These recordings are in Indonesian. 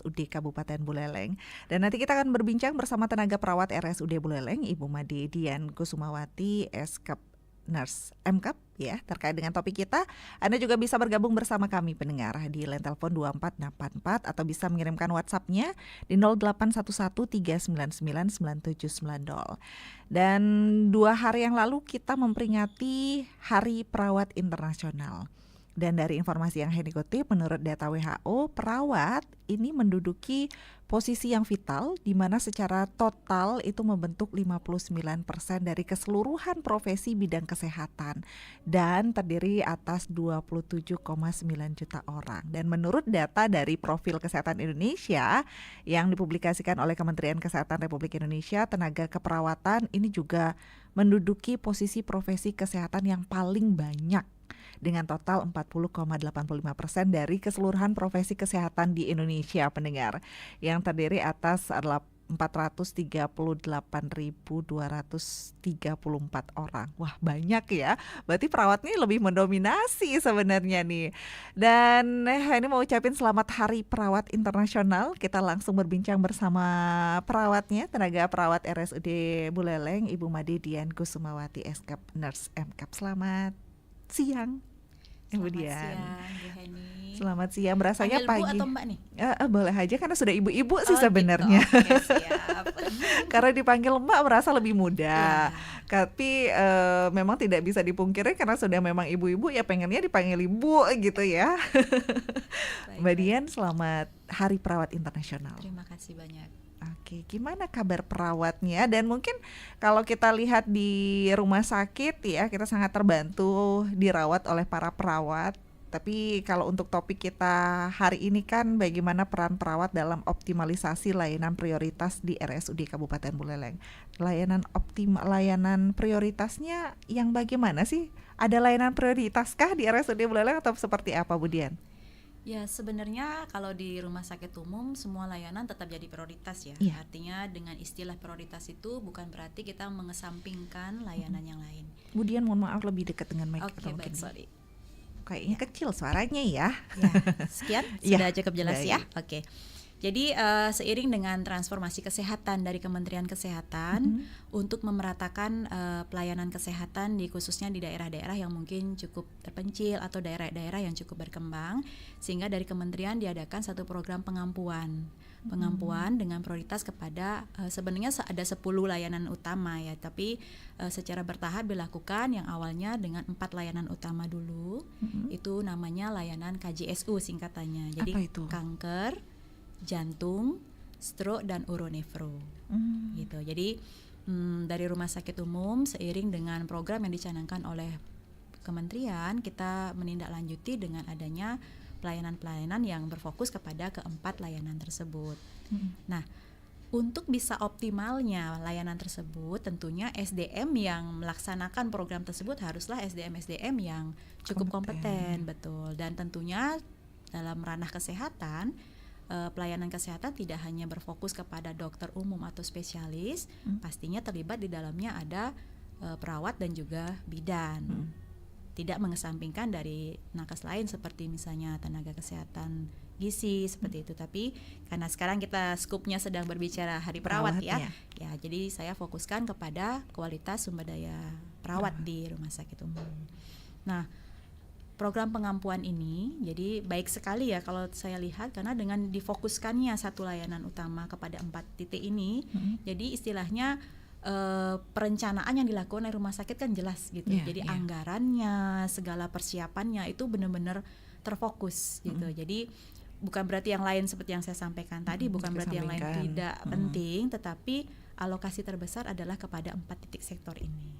RSUD Kabupaten Buleleng. Dan nanti kita akan berbincang bersama tenaga perawat RSUD Buleleng, Ibu Made Dian Kusumawati, SKap Nurse MKap ya, terkait dengan topik kita. Anda juga bisa bergabung bersama kami pendengar di line telepon 2484 atau bisa mengirimkan WhatsApp-nya di 081139999790. Dan 2 hari yang lalu kita memperingati Hari Perawat Internasional. Dan dari informasi yang saya kutip, menurut data WHO, perawat ini menduduki posisi yang vital di mana secara total itu membentuk 59% dari keseluruhan profesi bidang kesehatan dan terdiri atas 27,9 juta orang. Dan menurut data dari Profil Kesehatan Indonesia yang dipublikasikan oleh Kementerian Kesehatan Republik Indonesia, tenaga keperawatan ini juga menduduki posisi profesi kesehatan yang paling banyak dengan total 40,85% dari keseluruhan profesi kesehatan di Indonesia, pendengar, yang terdiri atas 438.234 orang. Wah, banyak ya. Berarti perawat ini lebih mendominasi sebenarnya nih. Dan ini mau ucapin selamat Hari Perawat Internasional. Kita langsung berbincang bersama perawatnya, tenaga perawat RSUD Buleleng, Ibu Made Dian Kusumawati, SKap Nurse MKap. Selamat siang. Selamat siang, Bu Heni. Selamat siang, berasanya panggil pagi. Bu atau Mbak nih? Boleh aja karena sudah ibu-ibu sih sebenarnya. Gitu. Oke, siap. Karena dipanggil Mbak merasa lebih muda. Ya. Tapi memang tidak bisa dipungkiri karena sudah memang ibu-ibu ya pengennya dipanggil ibu gitu ya. Mbak Dian, selamat Hari Perawat Internasional. Terima kasih banyak. Oke, gimana kabar perawatnya? Dan mungkin kalau kita lihat di rumah sakit ya, kita sangat terbantu dirawat oleh para perawat. Tapi kalau untuk topik kita hari ini kan bagaimana peran perawat dalam optimalisasi layanan prioritas di RSUD Kabupaten Buleleng. Layanan prioritasnya yang bagaimana sih? Ada layanan prioritaskah di RSUD Buleleng atau seperti apa, Bu Dian? Ya, sebenarnya kalau di rumah sakit umum semua layanan tetap jadi prioritas ya. Iya. Artinya dengan istilah prioritas itu bukan berarti kita mengesampingkan layanan yang lain. Bu Dian, mohon maaf lebih dekat dengan mic. Oke, baik, sorry. Kayaknya kecil suaranya ya. Sekian, Ya, sudah cukup jelas baik. ya. Oke. Jadi seiring dengan transformasi kesehatan dari Kementerian Kesehatan untuk memeratakan pelayanan kesehatan khususnya di daerah-daerah yang mungkin cukup terpencil atau daerah-daerah yang cukup berkembang, sehingga dari kementerian diadakan satu program pengampuan dengan prioritas kepada sebenarnya ada 10 layanan utama ya, tapi secara bertahap dilakukan. Yang awalnya dengan 4 layanan utama dulu, itu namanya layanan KJSU singkatannya. Jadi Apa itu? kanker, jantung, stroke, dan uronefro gitu. Jadi dari rumah sakit umum seiring dengan program yang dicanangkan oleh kementerian, kita menindaklanjuti dengan adanya pelayanan-pelayanan yang berfokus kepada keempat layanan tersebut. Nah, untuk bisa optimalnya layanan tersebut, tentunya SDM yang melaksanakan program tersebut haruslah SDM yang cukup kompeten, betul. Dan tentunya dalam ranah kesehatan, pelayanan kesehatan tidak hanya berfokus kepada dokter umum atau spesialis, pastinya terlibat di dalamnya ada perawat dan juga bidan. Tidak mengesampingkan dari nakes lain seperti misalnya tenaga kesehatan gizi seperti itu. Tapi karena sekarang kita skupnya sedang berbicara Hari Perawat ya, jadi saya fokuskan kepada kualitas sumber daya perawat di rumah sakit umum. Nah, program pengampuan ini jadi baik sekali ya kalau saya lihat, karena dengan difokuskannya satu layanan utama kepada 4 titik ini, jadi istilahnya perencanaan yang dilakukan oleh rumah sakit kan jelas gitu. Jadi anggarannya, segala persiapannya itu benar-benar terfokus gitu. Jadi bukan berarti yang lain seperti yang saya sampaikan tadi, bukan berarti yang lain tidak penting, tetapi alokasi terbesar adalah kepada 4 titik sektor ini.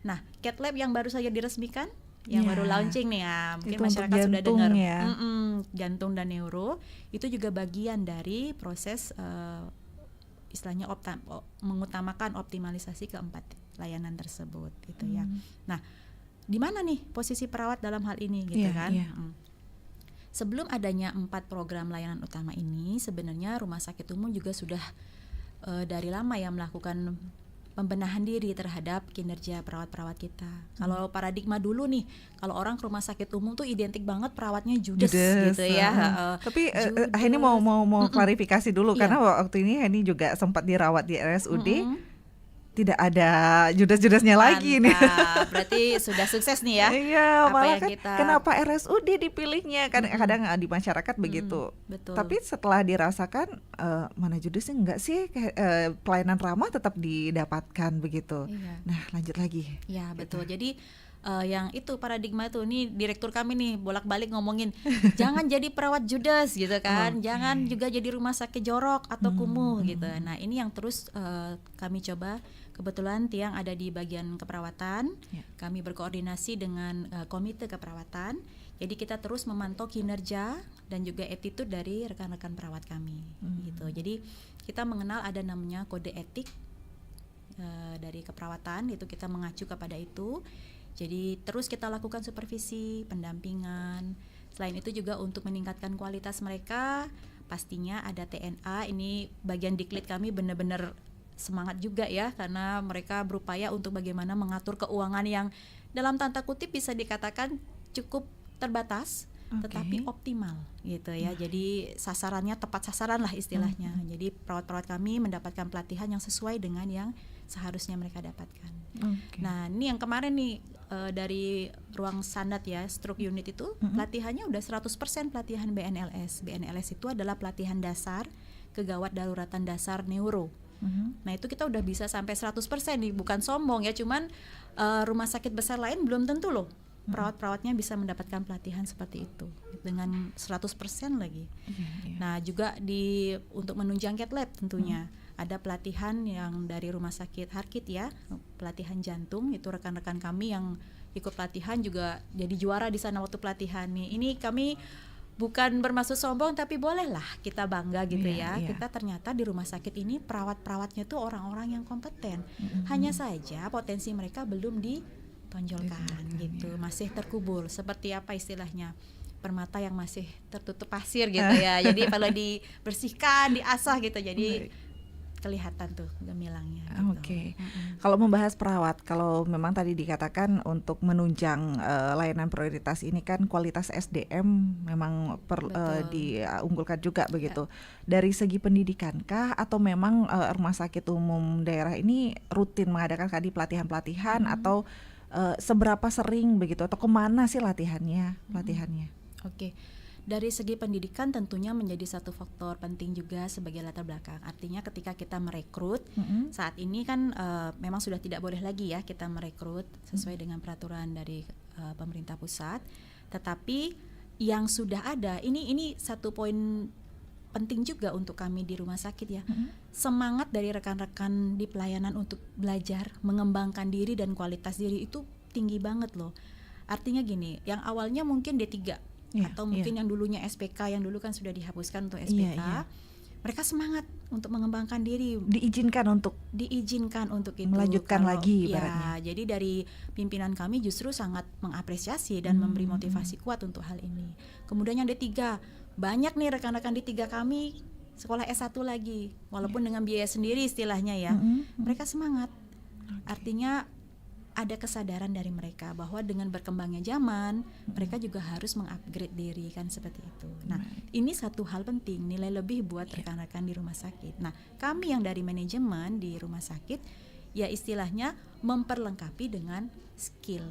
Nah, Cath Lab yang baru saja diresmikan, yang baru launching nih ya, mungkin itu masyarakat sudah dengar ya. Jantung dan neuro itu juga bagian dari proses istilahnya mengutamakan optimalisasi keempat layanan tersebut gitu ya. Nah, di mana nih posisi perawat dalam hal ini gitu kan? Sebelum adanya 4 program layanan utama ini, sebenarnya rumah sakit umum juga sudah dari lama ya melakukan pembenahan diri terhadap kinerja perawat-perawat kita. Kalau paradigma dulu nih, kalau orang ke rumah sakit umum tuh identik banget perawatnya judes gitu ya. Tapi Henny mau klarifikasi dulu karena waktu ini Henny juga sempat dirawat di RSUD. Tidak ada judes-judesnya lagi nih. Berarti sudah sukses nih ya. Iya, malah kan kenapa RSUD dipilihnya? Kadang di masyarakat begitu. Betul. Tapi setelah dirasakan mana judesnya enggak sih, pelayanan ramah tetap didapatkan begitu. Iya. Nah, lanjut lagi. Ya, betul. Jadi yang itu paradigma itu, ini direktur kami nih bolak-balik ngomongin jangan jadi perawat judes gitu kan, jangan juga jadi rumah sakit jorok atau kumuh gitu. Nah, ini yang terus kami coba. Kebetulan Tiang ada di bagian keperawatan, kami berkoordinasi dengan komite keperawatan. Jadi kita terus memantau kinerja dan juga attitude dari rekan-rekan perawat kami gitu. Jadi kita mengenal ada namanya kode etik dari keperawatan, itu kita mengacu kepada itu. Jadi terus kita lakukan supervisi, pendampingan. Selain itu juga untuk meningkatkan kualitas mereka, pastinya ada TNA. Ini bagian diklit kami benar-benar semangat juga ya, karena mereka berupaya untuk bagaimana mengatur keuangan yang dalam tanda kutip bisa dikatakan cukup terbatas, tetapi optimal gitu ya. Jadi sasarannya tepat sasaran lah istilahnya. Jadi perawat-perawat kami mendapatkan pelatihan yang sesuai dengan yang seharusnya mereka dapatkan. Nah, ini yang kemarin nih dari ruang sandat ya, stroke unit itu pelatihannya udah 100% pelatihan BNLS. BNLS itu adalah pelatihan dasar kegawat daruratan dasar neuro. Nah, itu kita udah bisa sampai 100% nih, bukan sombong ya, cuman rumah sakit besar lain belum tentu loh perawat-perawatnya bisa mendapatkan pelatihan seperti itu dengan 100% lagi. Nah, juga untuk menunjang cath lab tentunya ada pelatihan yang dari rumah sakit Harkit ya, pelatihan jantung. Itu rekan-rekan kami yang ikut pelatihan juga jadi juara di sana waktu pelatihan nih. Ini kami bukan bermaksud sombong, tapi bolehlah kita bangga gitu ya. Kita ternyata di rumah sakit ini perawat-perawatnya tuh orang-orang yang kompeten. Hanya saja potensi mereka belum ditonjolkan gitu, masih terkubur. Seperti apa istilahnya? Permata yang masih tertutup pasir gitu ya. Jadi perlu dibersihkan, diasah gitu. Jadi kelihatan tuh gemilangnya gitu. Kalau membahas perawat, kalau memang tadi dikatakan untuk menunjang layanan prioritas ini kan kualitas SDM memang diunggulkan juga begitu. Dari segi pendidikan kah atau memang rumah sakit umum daerah ini rutin mengadakan tadi pelatihan-pelatihan atau seberapa sering begitu, atau kemana sih latihannya? Dari segi pendidikan tentunya menjadi satu faktor penting juga sebagai latar belakang. Artinya ketika kita merekrut, saat ini kan memang sudah tidak boleh lagi ya kita merekrut sesuai dengan peraturan dari pemerintah pusat. Tetapi yang sudah ada, ini satu poin penting juga untuk kami di rumah sakit ya. Semangat dari rekan-rekan di pelayanan untuk belajar, mengembangkan diri dan kualitas diri itu tinggi banget loh. Artinya gini, yang awalnya mungkin D3 atau mungkin yang dulunya SPK, yang dulu kan sudah dihapuskan untuk SPK, mereka semangat untuk mengembangkan diri, diizinkan untuk itu melanjutkan lagi ibaratnya. Jadi dari pimpinan kami justru sangat mengapresiasi dan memberi motivasi kuat untuk hal ini. Kemudian yang D3, banyak nih rekan-rekan D3 kami sekolah S1 lagi, walaupun dengan biaya sendiri istilahnya ya. Mereka semangat. Artinya ada kesadaran dari mereka bahwa dengan berkembangnya zaman, mereka juga harus mengupgrade diri kan, seperti itu. Nah, ini satu hal penting, nilai lebih buat rekan-rekan di rumah sakit. Nah, kami yang dari manajemen di rumah sakit ya istilahnya memperlengkapi dengan skill.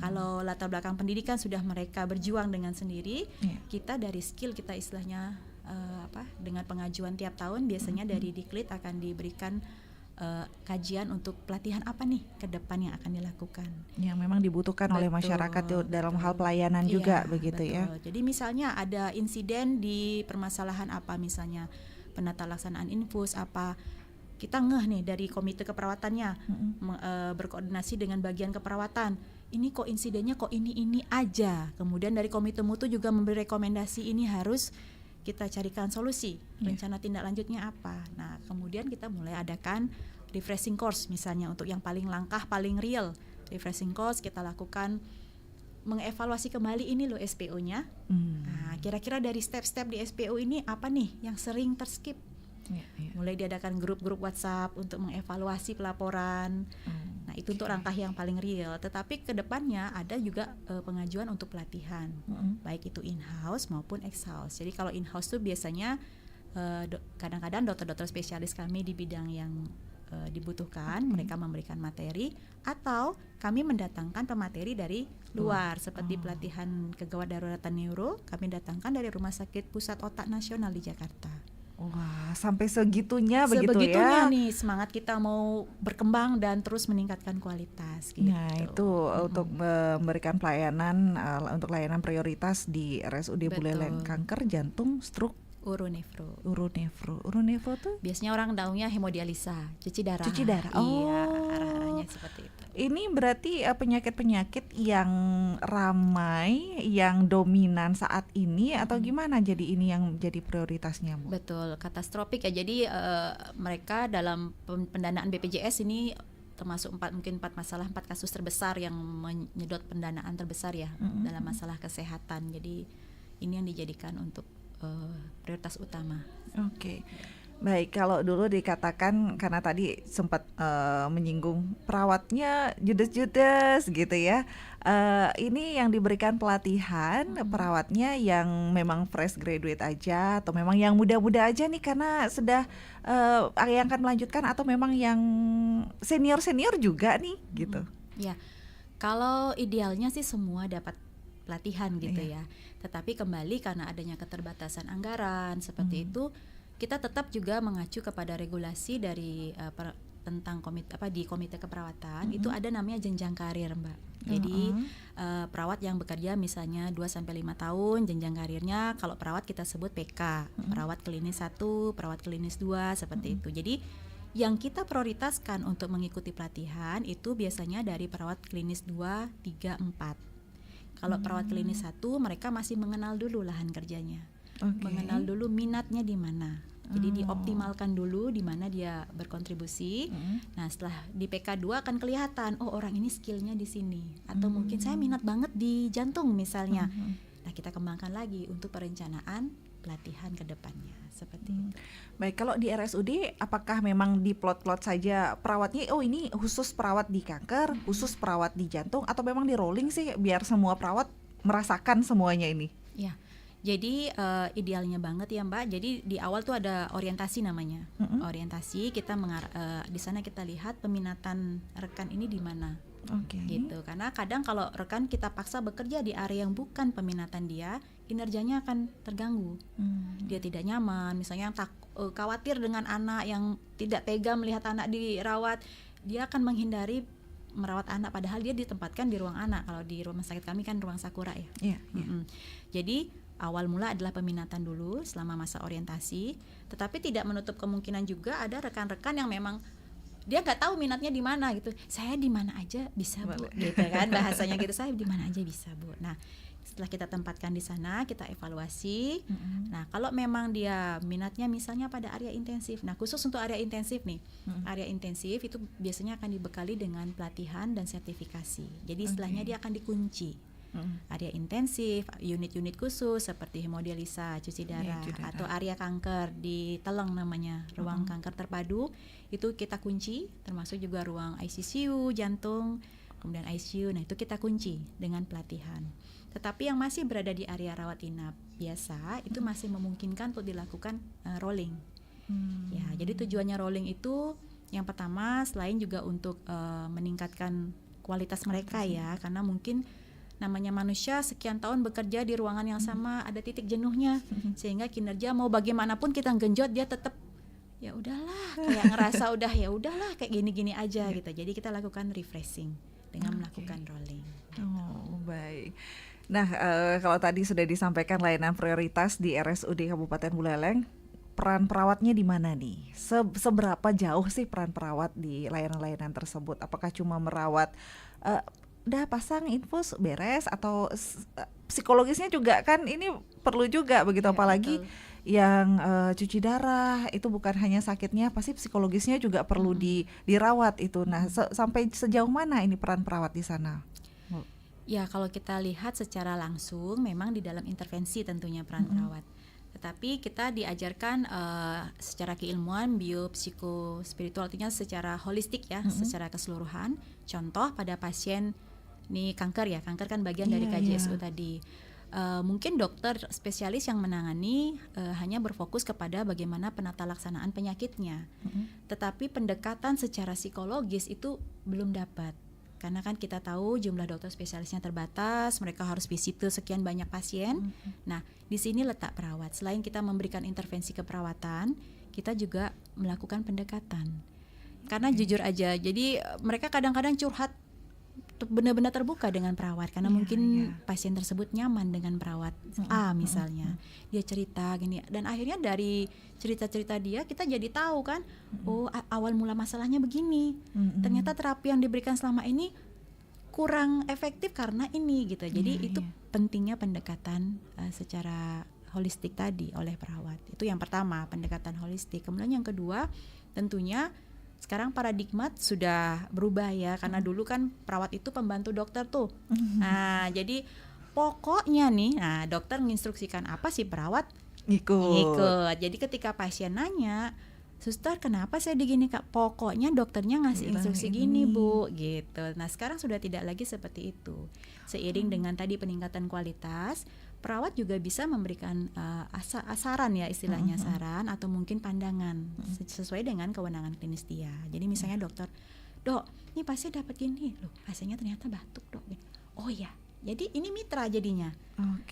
Kalau latar belakang pendidikan sudah mereka berjuang dengan sendiri, kita dari skill kita istilahnya dengan pengajuan tiap tahun biasanya dari Diklit akan diberikan kajian untuk pelatihan apa nih ke depan yang akan dilakukan, yang memang dibutuhkan oleh masyarakat dalam hal pelayanan juga begitu ya. Jadi misalnya ada insiden di permasalahan apa, misalnya penata laksanaan infus apa, kita ngeh nih dari komite keperawatannya berkoordinasi dengan bagian keperawatan, ini kok insidennya kok ini aja. Kemudian dari komite mutu juga memberi rekomendasi, ini harus kita carikan solusi, rencana tindak lanjutnya apa. Nah, kemudian kita mulai adakan refreshing course misalnya untuk yang paling langkah, paling real. Refreshing course kita lakukan mengevaluasi kembali ini loh SPO-nya. Nah, kira-kira dari step-step di SPO ini apa nih yang sering terskip? Mulai diadakan grup-grup WhatsApp untuk mengevaluasi pelaporan. Nah, itu untuk langkah yang paling real. Tetapi kedepannya ada juga pengajuan untuk pelatihan, baik itu in-house maupun ex-house. Jadi kalau in-house tuh biasanya kadang-kadang dokter-dokter spesialis kami di bidang yang dibutuhkan, mereka memberikan materi, atau kami mendatangkan pemateri dari luar seperti pelatihan kegawat daruratan neuro kami datangkan dari Rumah Sakit Pusat Otak Nasional di Jakarta. Wah, sampai segitunya begitu Sebegitunya ya. nih semangat kita mau berkembang dan terus meningkatkan kualitas gitu. Nah, itu untuk memberikan pelayanan untuk layanan prioritas di RSUD Buleleng, kanker, jantung, stroke, Uronefro tuh biasanya orang taunya hemodialisa, cuci darah. Iya, arah-arahnya seperti itu. Ini berarti penyakit-penyakit yang ramai, yang dominan saat ini atau gimana? Jadi ini yang jadi prioritasnya, Bu? Betul, katastrofik ya. Jadi mereka dalam pendanaan BPJS ini termasuk 4 masalah, 4 kasus terbesar yang menyedot pendanaan terbesar ya dalam masalah kesehatan. Jadi ini yang dijadikan untuk prioritas utama. Oke. Baik, kalau dulu dikatakan karena tadi sempat menyinggung perawatnya judes-judes gitu ya. Ini yang diberikan pelatihan perawatnya yang memang fresh graduate aja atau memang yang muda-muda aja nih karena sudah yang akan melanjutkan atau memang yang senior-senior juga nih gitu. Ya. Kalau idealnya sih semua dapat pelatihan gitu ya. Tetapi kembali karena adanya keterbatasan anggaran seperti itu, kita tetap juga mengacu kepada regulasi dari tentang komite keperawatan. Itu ada namanya jenjang karir, Mbak. Jadi perawat yang bekerja misalnya 2-5 tahun jenjang karirnya, kalau perawat kita sebut PK, perawat klinis 1, perawat klinis 2 seperti itu. Jadi yang kita prioritaskan untuk mengikuti pelatihan itu biasanya dari perawat klinis 2, 3, 4. Kalau perawat klinis 1 mereka masih mengenal dulu lahan kerjanya. Mengenal dulu minatnya di mana. Jadi dioptimalkan dulu di mana dia berkontribusi. Nah, setelah di PK2 akan kelihatan, oh orang ini skillnya di sini. Atau mungkin saya minat banget di jantung misalnya. Nah, kita kembangkan lagi untuk perencanaan pelatihan ke depannya. Seperti itu. Baik, kalau di RSUD apakah memang di plot-plot saja perawatnya, oh ini khusus perawat di kanker, khusus perawat di jantung, atau memang di rolling sih biar semua perawat merasakan semuanya ini? Ya. Jadi idealnya banget ya Mbak. Jadi di awal tuh ada orientasi namanya. Orientasi kita di sana kita lihat peminatan rekan ini di mana. Gitu. Karena kadang kalau rekan kita paksa bekerja di area yang bukan peminatan dia, kinerjanya akan terganggu. Dia tidak nyaman, misalnya yang khawatir dengan anak, yang tidak tega melihat anak dirawat, dia akan menghindari merawat anak padahal dia ditempatkan di ruang anak. Kalau di rumah sakit kami kan ruang Sakura ya. Jadi awal mula adalah peminatan dulu selama masa orientasi, tetapi tidak menutup kemungkinan juga ada rekan-rekan yang memang dia nggak tahu minatnya di mana gitu. Saya di mana aja bisa Bu, gitu kan bahasanya gitu. Saya di mana aja bisa Bu. Nah, setelah kita tempatkan di sana, kita evaluasi. Nah, kalau memang dia minatnya misalnya pada area intensif. Nah, khusus untuk area intensif nih. Area intensif itu biasanya akan dibekali dengan pelatihan dan sertifikasi. Jadi setelahnya dia akan dikunci. Area intensif, unit-unit khusus seperti hemodialisa, cuci darah, atau area kanker di Teleng namanya, ruang kanker terpadu, itu kita kunci, termasuk juga ruang ICU, jantung, kemudian ICU, nah itu kita kunci dengan pelatihan. Tetapi yang masih berada di area rawat inap biasa, itu masih memungkinkan untuk dilakukan rolling. Ya, jadi tujuannya rolling itu yang pertama selain juga untuk meningkatkan kualitas mereka ya, karena mungkin namanya manusia sekian tahun bekerja di ruangan yang sama, ada titik jenuhnya, sehingga kinerja mau bagaimanapun kita genjot dia tetap ya udahlah, kayak ngerasa udah ya udahlah kayak gini-gini aja gitu. Jadi kita lakukan refreshing dengan melakukan rolling. Oh, baik. Nah, kalau tadi sudah disampaikan layanan prioritas di RSUD Kabupaten Buleleng, peran perawatnya di mana nih? Seberapa jauh sih peran perawat di layanan-layanan tersebut? Apakah cuma merawat udah pasang infus beres, atau psikologisnya juga kan ini perlu juga begitu, apalagi yang cuci darah itu bukan hanya sakitnya, pasti psikologisnya juga perlu dirawat itu. Nah, sampai sejauh mana ini peran perawat di sana? Ya, kalau kita lihat secara langsung memang di dalam intervensi tentunya peran perawat. tetapi kita diajarkan secara keilmuan biopsikospiritual, artinya secara holistik ya, secara keseluruhan. Contoh pada pasien nih kanker ya, kanker kan bagian dari KJSU tadi. Mungkin dokter spesialis yang menangani hanya berfokus kepada bagaimana penata laksanaan penyakitnya, tetapi pendekatan secara psikologis itu belum dapat. Karena kan kita tahu jumlah dokter spesialisnya terbatas, mereka harus visit sekian banyak pasien. Nah, di sini letak perawat. Selain kita memberikan intervensi keperawatan, kita juga melakukan pendekatan. Karena jujur aja, jadi mereka kadang-kadang curhat benar-benar terbuka dengan perawat karena mungkin pasien tersebut nyaman dengan perawat A misalnya. Dia cerita gini, dan akhirnya dari cerita-cerita dia kita jadi tahu kan, oh awal mula masalahnya begini. Ternyata terapi yang diberikan selama ini kurang efektif karena ini gitu. Jadi itu pentingnya pendekatan secara holistik tadi oleh perawat. Itu yang pertama, pendekatan holistik. Kemudian yang kedua, tentunya sekarang paradigma sudah berubah ya, karena dulu kan perawat itu pembantu dokter tuh. Nah, jadi pokoknya nih, dokter menginstruksikan apa sih perawat ikut. Jadi ketika pasien nanya, suster kenapa saya digini kak? Pokoknya dokternya ngasih instruksi gini bu, gitu. Nah sekarang sudah tidak lagi seperti itu. Seiring dengan tadi peningkatan kualitas, perawat juga bisa memberikan saran ya istilahnya, saran atau mungkin pandangan sesuai dengan kewenangan klinis dia. Jadi misalnya dokter, dok, ini pasien dapat gini, loh pasiennya ternyata batuk dok. Oh ya, jadi ini mitra jadinya.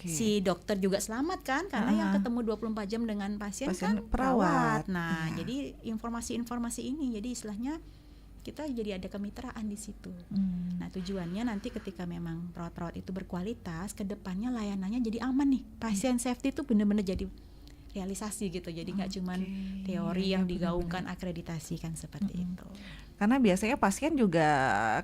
Si dokter juga selamat kan, karena yang ketemu 24 jam dengan pasien kan perawat. Nah, jadi informasi-informasi ini, jadi istilahnya kita jadi ada kemitraan di situ. Nah tujuannya nanti ketika memang perawat-perawat itu berkualitas, kedepannya layanannya jadi aman nih. Pasien safety itu benar-benar jadi realisasi gitu. Jadi nggak cuman teori yang digaungkan akreditasi kan seperti itu. Karena biasanya pasien juga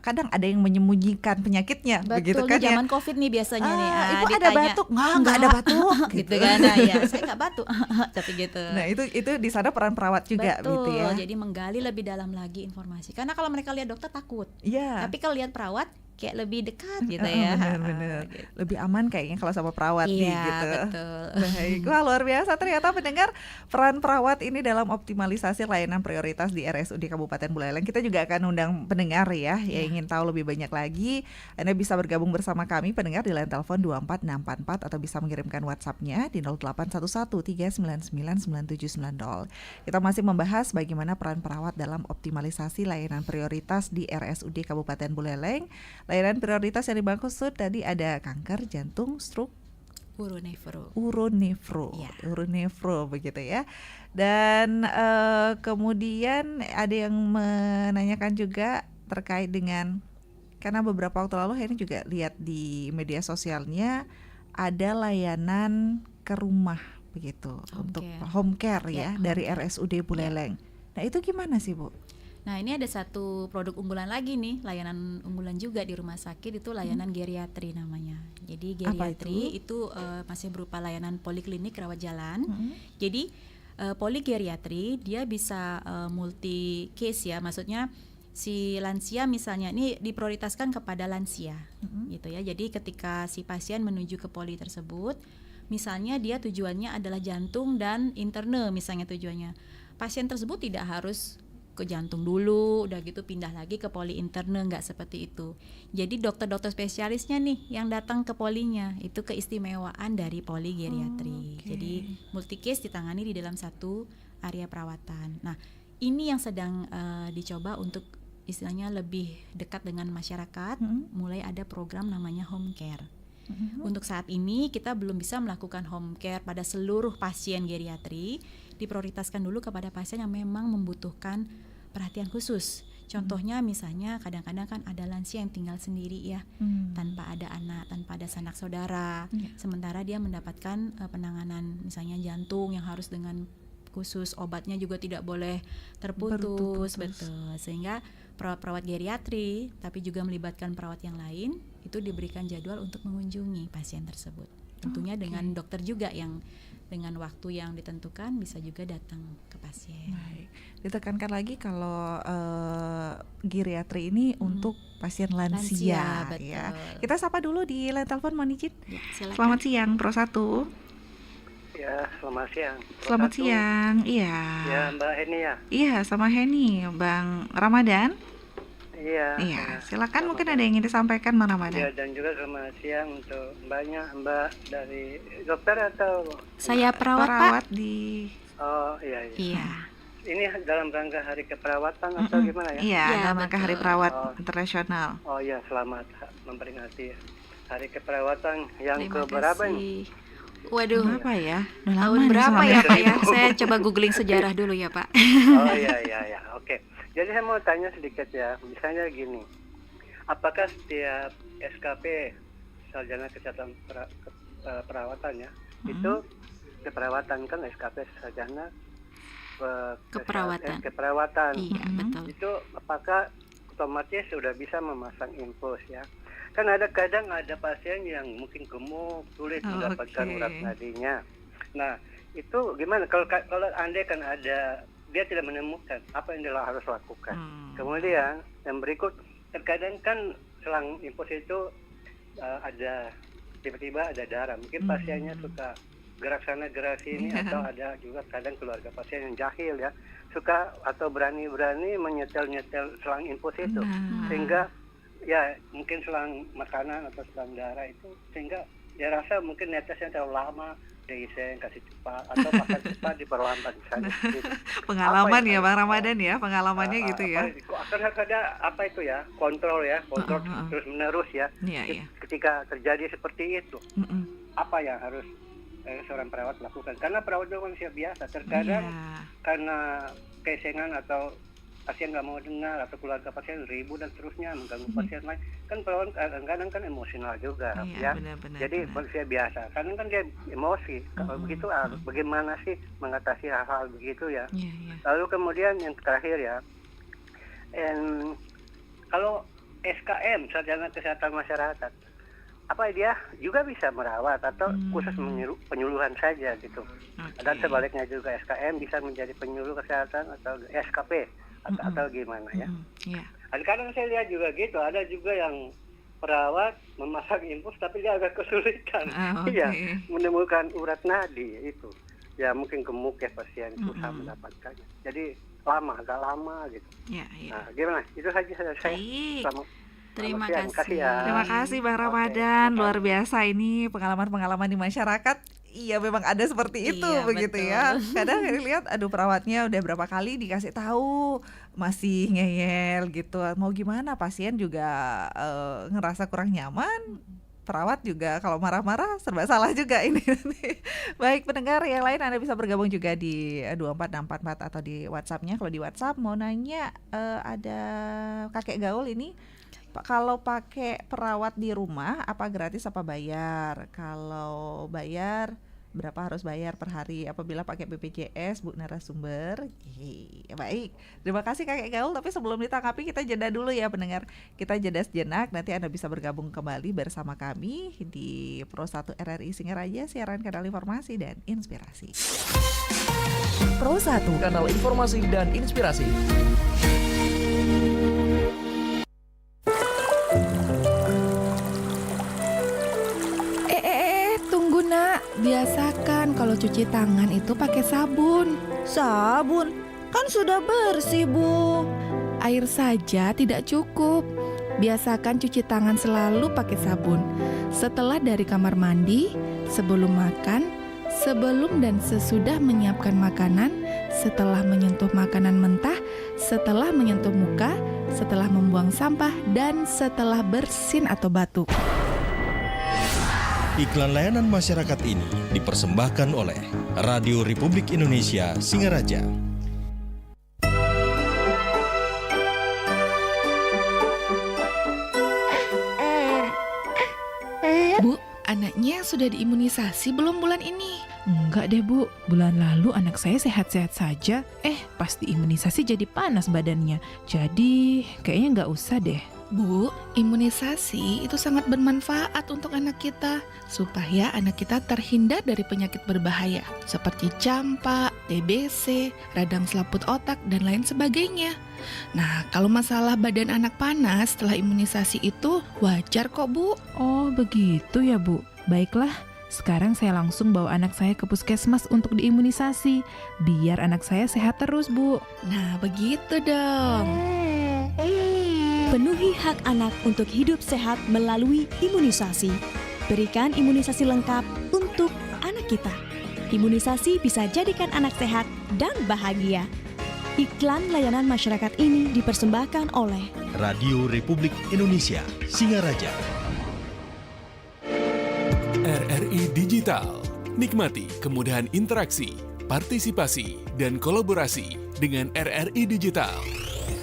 kadang ada yang menyembunyikan penyakitnya. Betul, begitu kan zaman COVID nih biasanya nih. Ibu ada batuk? Nggak ada batuk. Gitu kan, nah, ya saya nggak batuk. Tapi gitu. Nah itu di sana peran perawat juga. Betul, gitu ya. Jadi menggali lebih dalam lagi informasi. Karena kalau mereka lihat dokter takut. Iya. Tapi kalau lihat perawat kayak lebih dekat gitu ya. Benar-benar. Gitu. Lebih aman kayaknya kalau sama perawat nih gitu. Betul. Baik, wah luar biasa ternyata pendengar, peran perawat ini dalam optimalisasi layanan prioritas di RSUD Kabupaten Buleleng. Kita juga akan undang pendengar ya yang ingin tahu lebih banyak lagi. Anda bisa bergabung bersama kami pendengar di line telepon 24644 atau bisa mengirimkan WhatsApp-nya di 0811399990. Kita masih membahas bagaimana peran perawat dalam optimalisasi layanan prioritas di RSUD Kabupaten Buleleng. Layanan prioritas yang dimaksud tadi ada kanker, jantung, stroke, uronefro begitu ya. Dan kemudian ada yang menanyakan juga terkait dengan, karena beberapa waktu lalu ini juga lihat di media sosialnya ada layanan ke rumah begitu untuk home care ya dari RSUD Buleleng. Nah itu gimana sih Bu? Nah ini ada satu produk unggulan lagi nih, layanan unggulan juga di rumah sakit, itu layanan geriatri namanya. Jadi geriatri itu masih berupa layanan poliklinik rawat jalan. Jadi poligeriatri dia bisa multi case ya, maksudnya si lansia misalnya ini diprioritaskan kepada lansia gitu ya. Jadi ketika si pasien menuju ke poli tersebut, misalnya dia tujuannya adalah jantung dan interne misalnya tujuannya, pasien tersebut tidak harus ke jantung dulu, udah gitu pindah lagi ke poli interne, nggak seperti itu. Jadi dokter-dokter spesialisnya nih yang datang ke polinya, itu keistimewaan dari poli geriatri. Jadi multi case ditangani di dalam satu area perawatan. Nah ini yang sedang dicoba untuk istilahnya lebih dekat dengan masyarakat. Mulai ada program namanya home care. Untuk saat ini kita belum bisa melakukan home care pada seluruh pasien geriatri. Diprioritaskan dulu kepada pasien yang memang membutuhkan perhatian khusus. Contohnya misalnya kadang-kadang kan ada lansia yang tinggal sendiri ya, tanpa ada anak, tanpa ada sanak saudara. Sementara dia mendapatkan penanganan misalnya jantung yang harus dengan khusus, obatnya juga tidak boleh terputus. Betul. Sehingga perawat-perawat geriatri tapi juga melibatkan perawat yang lain itu diberikan jadwal untuk mengunjungi pasien tersebut. Tentunya dengan dokter juga yang dengan waktu yang ditentukan bisa juga datang ke pasien. Baik. Ditekankan lagi kalau geriatri ini untuk pasien lansia betul. Ya. Kita sapa dulu di line telepon Manijit. Ya, selamat siang Pro 1. Ya, selamat siang. Selamat Satu, siang. Iya. ya Mbak Heni ya. Iya, sama Heni, Bang Ramadan. Iya, Iya, silakan selamat mungkin ada siang. yang ingin disampaikan Bang Ya, Ramadan. dan juga selamat siang untuk Mbak dari dokter atau Saya perawat, Pak. Perawat di oh iya iya. Iya. Ini dalam rangka hari keperawatan atau Mm-mm. gimana ya? Iya, Iya, dalam rangka Hari betul. Perawat Oh, Internasional. oh ya, selamat memperingati hari keperawatan yang Terima keberapa ini? kasih. Waduh, Berapa ya? Udah lama tahun nih berapa soalnya. ya, Pak ya? Saya coba googling sejarah dulu ya, Pak. Oh iya iya ya. Oke. Jadi saya mau tanya sedikit ya. Misalnya gini. Apakah setiap SKP sarjana kesehatan perawatan ya, itu keperawatan kan SKP sarjana Keperawatan. keperawatan. Iya, betul. Itu apakah otomatis sudah bisa memasang infus ya? Kan kadang ada pasien yang mungkin gemuk, sulit Oh, mendapatkan oke. urat nadinya. Nah, itu gimana kalau andai kan ada dia tidak menemukan apa yang dia harus lakukan. Kemudian yang berikut, terkadang kan selang infus itu ada tiba-tiba ada darah. Mungkin pasiennya suka gerak sana gerak sini, atau ada juga kadang keluarga pasien yang jahil ya, suka atau berani-berani menyetel-nyetel selang infus itu, sehingga ya mungkin selang makanan atau selang darah itu, sehingga dia rasa mungkin netesnya terlalu lama, dia iseng kasih cepat atau makan cepat diperlambat misalnya. Gitu. Pengalaman Apa ya yang Bang harus- Ramadan ya, pengalamannya gitu ya. Akan ada apa itu ya, kontrol terus menerus ya. Iya, iya. Ketika terjadi seperti itu, Mm-mm. apa yang harus seorang perawat lakukan? Karena perawat itu manusia biasa, terkadang Iya. karena kesengan atau pasien nggak mau dengar atau keluarga pasien ribut dan seterusnya mengganggu pasien lain, kan perawat kadang-kadang kan emosional juga Iya, ya. benar-benar. Jadi manusia biasa, kadang kan dia emosi. Kalau begitu bagaimana sih mengatasi hal-hal begitu ya? Iya, iya. Lalu kemudian yang terakhir ya, kalau SKM sarjana kesehatan masyarakat, apa dia juga bisa merawat atau khusus penyuluhan saja gitu? Oke. Dan sebaliknya juga SKM bisa menjadi penyuluh kesehatan atau SKP atau gimana ya? Iya. Kadang saya lihat juga gitu, ada juga yang perawat memasang infus tapi dia agak kesulitan, Oke. iya, menemukan urat nadi itu. Ya mungkin gemuk ya pasien susah mendapatkannya. Jadi agak lama gitu. Iya, iya. Nah, gimana? Itu saja saya. Baik. Terima siang. kasih. Ya. Terima kasih Bang Oke, Ramadan, sama-sama. luar biasa ini pengalaman-pengalaman di masyarakat. Iya memang ada seperti itu Iya, begitu betul. ya. Kadang lihat aduh perawatnya udah berapa kali dikasih tahu masih ngeyel gitu. Mau gimana pasien juga ngerasa kurang nyaman. Perawat juga kalau marah-marah serba salah juga ini. Baik pendengar yang lain Anda bisa bergabung juga di 24644 atau di WhatsApp-nya. Kalau di WhatsApp mau nanya ada kakek gaul ini Pak, kalau pakai perawat di rumah apa gratis apa bayar? Kalau bayar berapa harus bayar per hari apabila pakai BPJS Bu narasumber? Baik, terima kasih kakek gaul. Tapi sebelum ditanggapi kita jeda dulu ya pendengar. Kita jeda sejenak, nanti Anda bisa bergabung kembali bersama kami di Pro 1 RRI Singaraja, siaran kanal informasi dan inspirasi. Pro 1, kanal informasi dan inspirasi. Tunggu nak, biasakan kalau cuci tangan itu pakai sabun. Sabun? Kan sudah bersih, Bu. Air saja tidak cukup. Biasakan cuci tangan selalu pakai sabun. Setelah dari kamar mandi, sebelum makan, sebelum dan sesudah menyiapkan makanan, setelah menyentuh makanan mentah, setelah menyentuh muka, setelah membuang sampah, dan setelah bersin atau batuk. Iklan layanan masyarakat ini dipersembahkan oleh Radio Republik Indonesia Singaraja. Bu, anaknya sudah diimunisasi belum bulan ini? Enggak deh Bu, bulan lalu anak saya sehat-sehat saja. Pas diimunisasi jadi panas badannya. Jadi kayaknya nggak usah deh. Bu, imunisasi itu sangat bermanfaat untuk anak kita supaya anak kita terhindar dari penyakit berbahaya seperti campak, TBC, radang selaput otak, dan lain sebagainya. Nah, kalau masalah badan anak panas setelah imunisasi itu wajar kok Bu. Oh begitu ya Bu. Baiklah, Sekarang saya langsung bawa anak saya ke puskesmas untuk diimunisasi, biar anak saya sehat terus, Bu. Nah, begitu dong. Penuhi hak anak untuk hidup sehat melalui imunisasi. Berikan imunisasi lengkap untuk anak kita. Imunisasi bisa jadikan anak sehat dan bahagia. Iklan layanan masyarakat ini dipersembahkan oleh Radio Republik Indonesia Singaraja. RRI Digital. Nikmati kemudahan interaksi, partisipasi, dan kolaborasi dengan RRI Digital.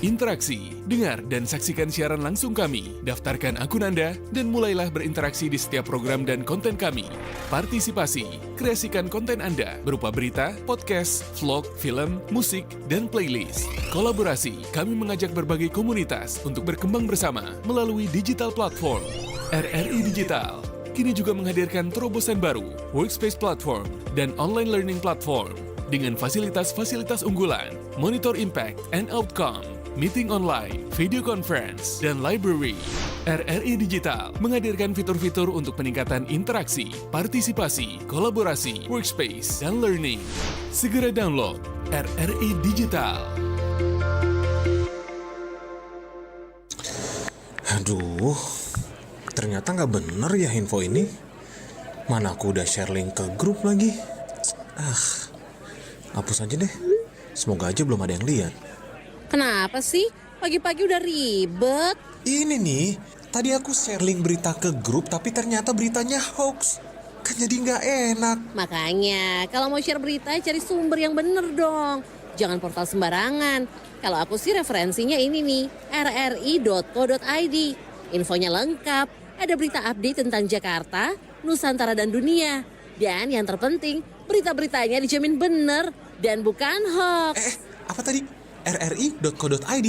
Interaksi, dengar dan saksikan siaran langsung kami, daftarkan akun Anda, dan mulailah berinteraksi di setiap program dan konten kami. Partisipasi, kreasikan konten Anda berupa berita, podcast, vlog, film, musik, dan playlist. Kolaborasi, kami mengajak berbagai komunitas untuk berkembang bersama melalui digital platform. RRI Digital kini juga menghadirkan terobosan baru, workspace platform, dan online learning platform dengan fasilitas-fasilitas unggulan, monitor impact and outcome, meeting online, video conference, dan library. RRI Digital menghadirkan fitur-fitur untuk peningkatan interaksi, partisipasi, kolaborasi, workspace, dan learning. Segera download RRI Digital. Aduh, ternyata nggak bener ya info ini. Mana aku udah share link ke grup lagi. Hapus aja deh. Semoga aja belum ada yang lihat. Kenapa sih? Pagi-pagi udah ribet. Ini nih, tadi aku share link berita ke grup tapi ternyata beritanya hoax. Kan jadi nggak enak. Makanya, kalau mau share berita cari sumber yang bener dong. Jangan portal sembarangan. Kalau aku sih referensinya ini nih, rri.co.id. Infonya lengkap, ada berita update tentang Jakarta, Nusantara dan dunia. Dan yang terpenting, berita-beritanya dijamin bener dan bukan hoax. Apa tadi? rri.co.id.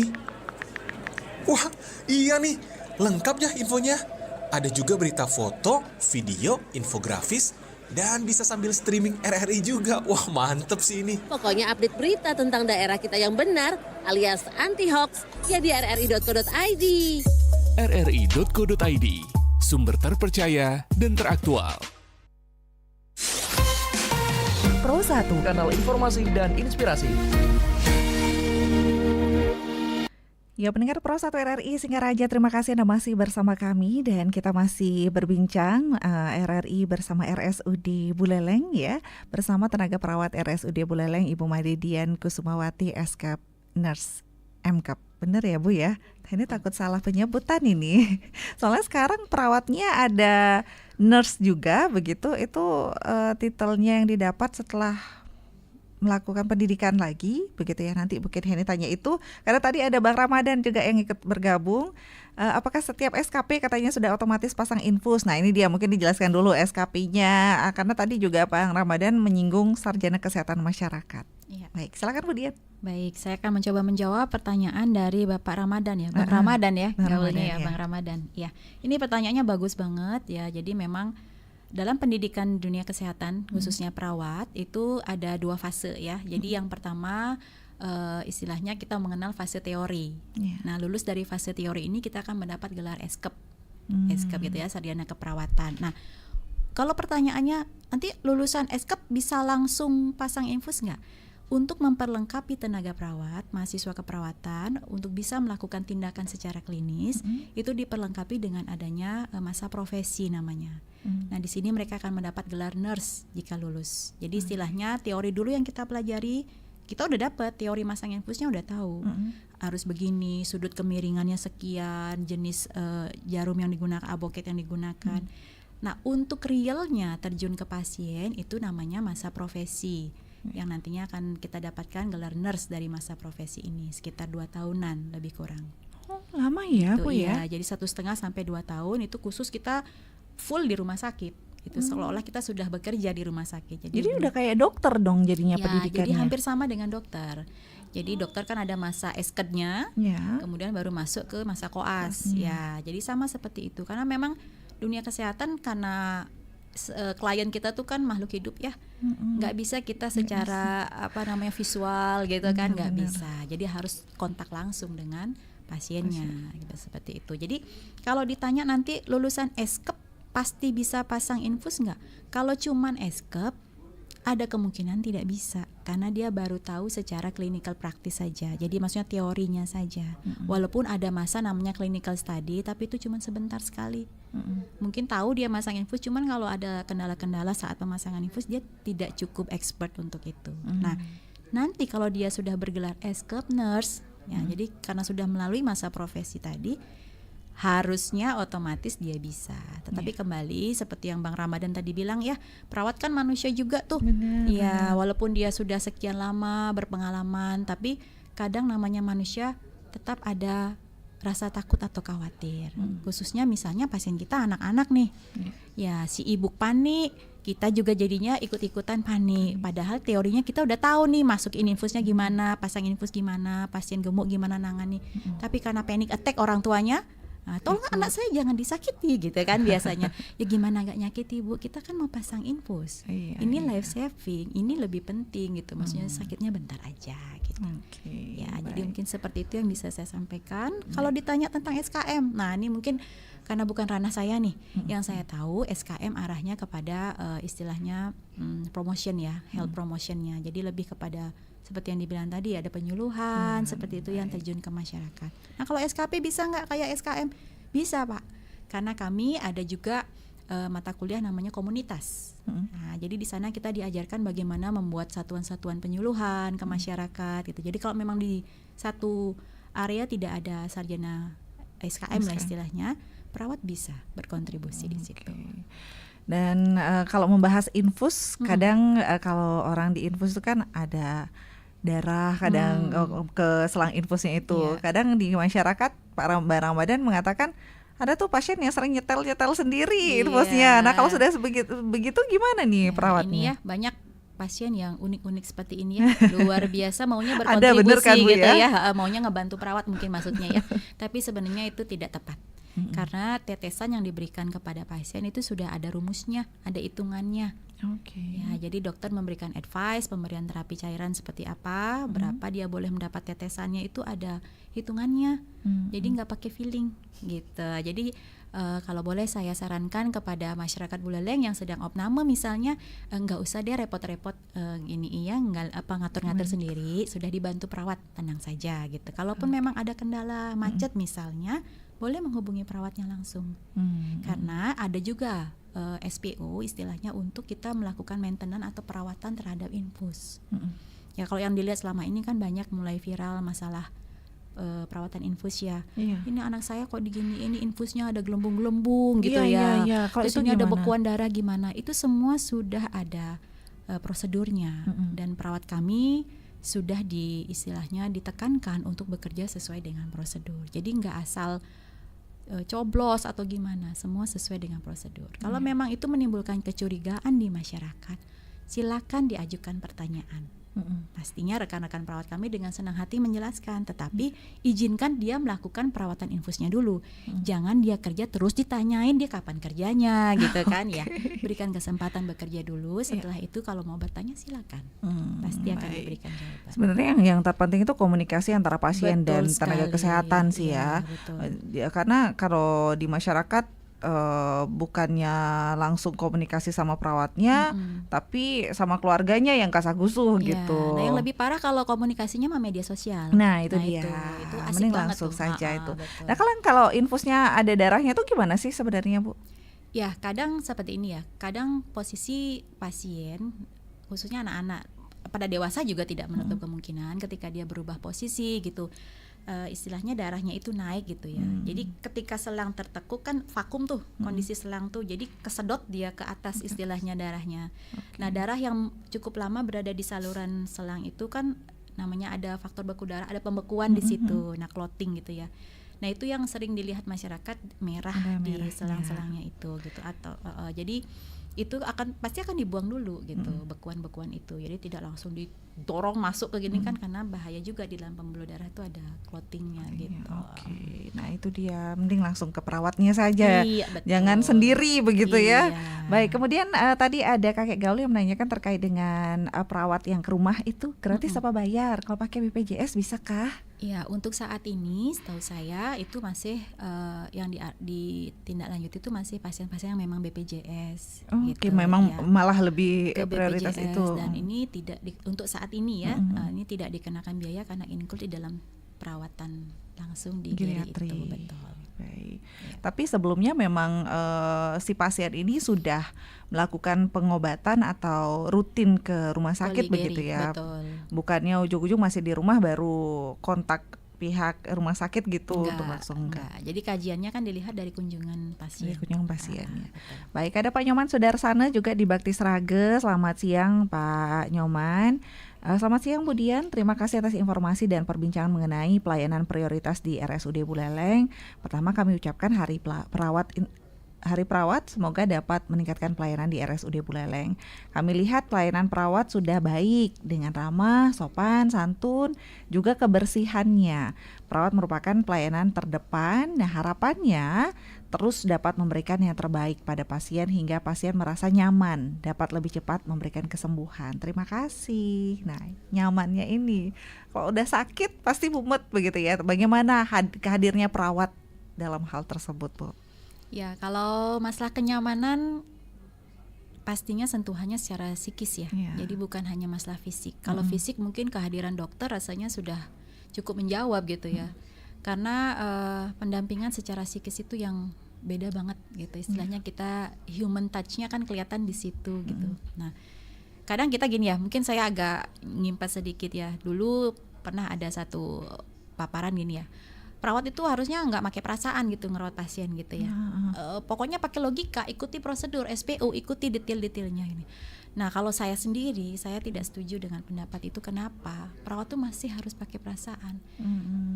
Wah, iya nih, lengkap ya infonya. Ada juga berita foto, video, infografis, dan bisa sambil streaming RRI juga. Wah, mantep sih ini. Pokoknya update berita tentang daerah kita yang benar alias anti-hoax ya di rri.co.id. rri.co.id, sumber terpercaya dan teraktual. Pro 1, kanal informasi dan inspirasi. Ya, pendengar Pro 1 RRI Singaraja, terima kasih Anda masih bersama kami dan kita masih berbincang RRI bersama RSUD Buleleng ya, bersama tenaga perawat RSUD Buleleng Ibu Madidian Kusumawati SK Nurse MKAP. Bener ya Bu ya? Ini takut salah penyebutan ini. Soalnya sekarang perawatnya ada nurse juga begitu, itu titelnya yang didapat setelah melakukan pendidikan lagi begitu ya. Nanti mungkin Heni tanya itu karena tadi ada Bang Ramadan juga yang ikut bergabung. Apakah setiap SKP katanya sudah otomatis pasang infus? Nah ini dia, mungkin dijelaskan dulu SKP-nya karena tadi juga Bang Ramadan menyinggung sarjana kesehatan masyarakat. Iya. Baik, silakan Bu Dian. Baik, saya akan mencoba menjawab pertanyaan dari Bapak Ramadan ya, Bang Ramadan ya, gaulnya ya, Bang Ramadan. Ya, ini pertanyaannya bagus banget ya. Jadi memang dalam pendidikan dunia kesehatan khususnya perawat itu ada 2 fase ya. Jadi yang pertama istilahnya kita mengenal fase teori. Nah, lulus dari fase teori ini kita akan mendapat gelar SKEP. SKEP gitu ya, sarjana keperawatan. Nah, kalau pertanyaannya nanti lulusan SKEP bisa langsung pasang infus nggak? Untuk memperlengkapi tenaga perawat, mahasiswa keperawatan untuk bisa melakukan tindakan secara klinis, itu diperlengkapi dengan adanya masa profesi namanya. Nah, di sini mereka akan mendapat gelar nurse jika lulus. Jadi istilahnya teori dulu yang kita pelajari, kita udah dapat teori masang infusnya, udah tahu. Harus begini, sudut kemiringannya sekian, jenis jarum yang digunakan, aboket yang digunakan. Nah, untuk realnya terjun ke pasien itu namanya masa profesi. Yang nantinya akan kita dapatkan gelar nurse dari masa profesi ini sekitar 2 tahunan lebih kurang. Oh, lama ya Bu ya? Jadi 1,5 sampai 2 tahun itu khusus kita full di rumah sakit. Itu seolah-olah kita sudah bekerja di rumah sakit. Jadi udah kayak dokter dong jadinya ya, pendidikannya. Jadi hampir sama dengan dokter. Jadi dokter kan ada masa eskednya, kemudian baru masuk ke masa koas. Ya, jadi sama seperti itu. Karena memang dunia kesehatan karena klien kita tuh kan makhluk hidup ya, nggak bisa kita secara visual gitu kan, nggak bisa. Jadi harus kontak langsung dengan pasiennya gitu, seperti itu. Jadi kalau ditanya nanti lulusan SKEP pasti bisa pasang infus nggak? Kalau cuman S-cup, ada kemungkinan tidak bisa karena dia baru tahu secara clinical practice saja. Jadi maksudnya teorinya saja. Walaupun ada masa namanya clinical study, tapi itu cuma sebentar sekali. Mungkin tahu dia masang infus, cuman kalau ada kendala-kendala saat pemasangan infus dia tidak cukup expert untuk itu. Nah, nanti kalau dia sudah bergelar S-cup nurse, ya, jadi karena sudah melalui masa profesi tadi, harusnya otomatis dia bisa. Tetapi kembali seperti yang Bang Ramadan tadi bilang ya, perawat kan manusia juga tuh. Ya, walaupun dia sudah sekian lama berpengalaman, tapi kadang namanya manusia tetap ada rasa takut atau khawatir. Khususnya misalnya pasien kita anak-anak nih. Ya, si ibu panik, kita juga jadinya ikut-ikutan panik. Padahal teorinya kita udah tahu nih masukin infusnya gimana, pasang infus gimana, pasien gemuk gimana nangani. Tapi karena panic attack orang tuanya, tolong anak saya jangan disakiti gitu kan biasanya. Ya gimana gak nyakiti Bu, kita kan mau pasang infus. Ini life saving, ini lebih penting gitu. Maksudnya sakitnya bentar aja gitu. Ya, jadi mungkin seperti itu yang bisa saya sampaikan. Kalau ditanya tentang SKM, nah ini mungkin karena bukan ranah saya nih. Yang saya tahu SKM arahnya kepada istilahnya promotion ya, health promotionnya. Jadi lebih kepada seperti yang dibilang tadi, ada penyuluhan seperti itu yang terjun ke masyarakat. Nah kalau SKP bisa nggak kayak SKM? Bisa Pak, karena kami ada juga mata kuliah namanya komunitas. Nah, jadi di sana kita diajarkan bagaimana membuat satuan-satuan penyuluhan ke masyarakat gitu. Jadi kalau memang di satu area tidak ada sarjana SKM lah istilahnya, perawat bisa berkontribusi di situ. Dan kalau membahas infus, kadang kalau orang di infus itu kan ada darah, kadang ke selang infusnya itu. Kadang di masyarakat Pak Ramadan mengatakan ada tuh pasien yang sering nyetel sendiri infusnya. Nah kalau sudah begitu gimana nih perawatnya? Ini ya banyak pasien yang unik-unik seperti ini ya, luar biasa maunya berkontribusi kan, gitu ya, maunya ngebantu perawat mungkin maksudnya ya. Tapi sebenarnya itu tidak tepat. Karena tetesan yang diberikan kepada pasien itu sudah ada rumusnya, ada hitungannya. Ya, jadi dokter memberikan advice pemberian terapi cairan seperti apa, berapa dia boleh mendapat tetesannya itu ada hitungannya. Jadi nggak pakai feeling gitu. Jadi kalau boleh saya sarankan kepada masyarakat Buleleng yang sedang opname misalnya, nggak usah deh repot-repot ngatur-ngatur sendiri, sudah dibantu perawat, tenang saja gitu. Kalaupun memang ada kendala macet misalnya, boleh menghubungi perawatnya langsung. Karena ada juga SPO istilahnya untuk kita melakukan maintenance atau perawatan terhadap infus. Ya kalau yang dilihat selama ini kan banyak mulai viral masalah perawatan infus ya. Ini anak saya kok digini, ini infusnya ada gelembung-gelembung gitu ya. Kalau itu ada bekuan darah gimana? Itu semua sudah ada prosedurnya dan perawat kami sudah istilahnya ditekankan untuk bekerja sesuai dengan prosedur. Jadi nggak asal coblos atau gimana, semua sesuai dengan prosedur. Kalau memang itu menimbulkan kecurigaan di masyarakat, silakan diajukan pertanyaan. Pastinya rekan-rekan perawat kami dengan senang hati menjelaskan, tetapi izinkan dia melakukan perawatan infusnya dulu. Jangan dia kerja terus ditanyain dia kapan kerjanya gitu kan ya. Berikan kesempatan bekerja dulu, setelah itu kalau mau bertanya silakan. Pasti akan diberikan jawaban. Sebenarnya yang terpenting itu komunikasi antara pasien dan tenaga kesehatan sih ya. Karena kalau di masyarakat bukannya langsung komunikasi sama perawatnya, tapi sama keluarganya yang kasagusuh gitu. Nah yang lebih parah kalau komunikasinya sama media sosial. Nah itu dia. Itu asik mending banget langsung tuh. saja itu. Nah kalau infusnya ada darahnya tuh gimana sih sebenarnya Bu? Ya kadang seperti ini ya. Kadang posisi pasien, khususnya anak-anak, pada dewasa juga tidak menutup kemungkinan ketika dia berubah posisi gitu. Istilahnya darahnya itu naik gitu ya. Jadi ketika selang tertekuk kan vakum tuh kondisi selang tuh, jadi kesedot dia ke atas istilahnya darahnya. Nah darah yang cukup lama berada di saluran selang itu kan namanya ada faktor beku darah, ada pembekuan di situ, nah clotting gitu ya. Nah itu yang sering dilihat masyarakat merah di selang-selangnya itu gitu atau jadi itu pasti akan dibuang dulu gitu bekuan-bekuan itu. Jadi tidak langsung didorong masuk ke gini kan karena bahaya juga di dalam pembuluh darah itu ada clottingnya gitu. Nah itu dia, mending langsung ke perawatnya saja. Jangan sendiri begitu ya. Baik, kemudian tadi ada kakek gaul yang menanyakan terkait dengan perawat yang ke rumah itu gratis apa bayar? Kalau pakai BPJS bisakah? Ya, untuk saat ini setahu saya itu masih yang ditindaklanjuti itu masih pasien-pasien yang memang BPJS. Oke, memang malah lebih ke prioritas BPJS, itu. Dan ini tidak untuk saat ini ya, ini tidak dikenakan biaya karena include di dalam perawatan langsung di geriatri itu, betul. Baik. Tapi sebelumnya memang si pasien ini sudah melakukan pengobatan atau rutin ke rumah sakit begitu ya. Betul. Bukannya ujung-ujung masih di rumah baru kontak pihak rumah sakit gitu untuk langsung enggak. Jadi kajiannya kan dilihat dari kunjungan pasien. Dari kunjungan pasiennya. Baik, ada Pak Nyoman Sudarsana juga di Bakti Srage. Selamat siang Pak Nyoman. Selamat siang Bu Dian, terima kasih atas informasi dan perbincangan mengenai pelayanan prioritas di RSUD Buleleng. Pertama kami ucapkan Hari Perawat semoga dapat meningkatkan pelayanan di RSUD Buleleng. Kami lihat pelayanan perawat sudah baik dengan ramah, sopan, santun, juga kebersihannya. Perawat merupakan pelayanan terdepan. Nah, harapannya terus dapat memberikan yang terbaik pada pasien hingga pasien merasa nyaman, dapat lebih cepat memberikan kesembuhan. Terima kasih. Nah, nyamannya ini kalau udah sakit pasti mumet begitu ya. Bagaimana hadirnya perawat dalam hal tersebut, Bu? Ya, kalau masalah kenyamanan pastinya sentuhannya secara psikis ya. Jadi bukan hanya masalah fisik. Kalau fisik mungkin kehadiran dokter rasanya sudah cukup menjawab gitu ya. Karena pendampingan secara psikis itu yang beda banget gitu. Istilahnya kita human touch-nya kan kelihatan di situ gitu. Nah, kadang kita gini ya, mungkin saya agak ngimpat sedikit ya. Dulu pernah ada satu paparan gini ya. Perawat itu harusnya nggak pakai perasaan gitu ngerawat pasien gitu ya. Pokoknya pakai logika, ikuti prosedur SPO, ikuti detail-detailnya ini. Nah, kalau saya sendiri, saya tidak setuju dengan pendapat itu. Kenapa? Perawat tuh masih harus pakai perasaan.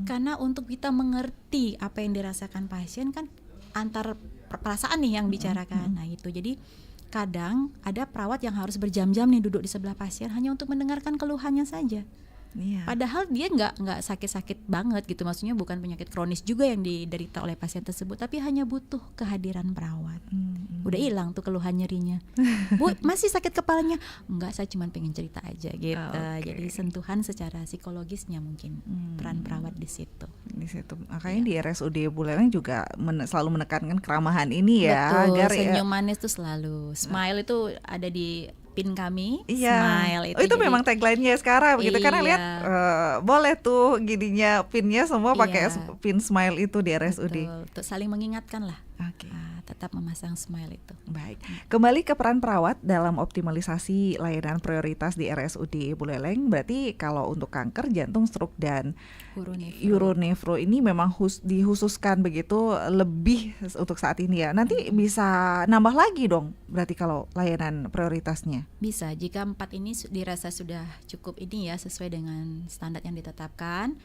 Karena untuk kita mengerti apa yang dirasakan pasien kan antar perasaan nih yang bicarakan. Nah, itu. Jadi kadang ada perawat yang harus berjam-jam nih duduk di sebelah pasien hanya untuk mendengarkan keluhannya saja. Padahal dia nggak sakit-sakit banget gitu, maksudnya bukan penyakit kronis juga yang diderita oleh pasien tersebut, tapi hanya butuh kehadiran perawat. Udah hilang tuh keluhan nyerinya. Bu, masih sakit kepalanya? Enggak, saya cuma pengen cerita aja gitu. Jadi sentuhan secara psikologisnya mungkin peran perawat di situ. Makanya di RSUD Buleleng juga selalu menekankan keramahan ini ya. Betul, agar senyum manis tuh selalu. Smile itu ada di pin kami, iya. Smile itu. Itu memang tagline-nya sekarang gitu. Karena lihat boleh tuh gininya pinnya semua pakai pin smile itu di RSUD. Betul, untuk saling mengingatkan lah. Tetap memasang smile itu. Baik. Kembali ke peran perawat dalam optimalisasi layanan prioritas di RSUD Buleleng. Berarti kalau untuk kanker, jantung, stroke dan uronefro ini memang dikhususkan begitu lebih untuk saat ini ya. Nanti bisa nambah lagi dong berarti kalau layanan prioritasnya. Bisa, jika 4 ini dirasa sudah cukup ini ya, sesuai dengan standar yang ditetapkan.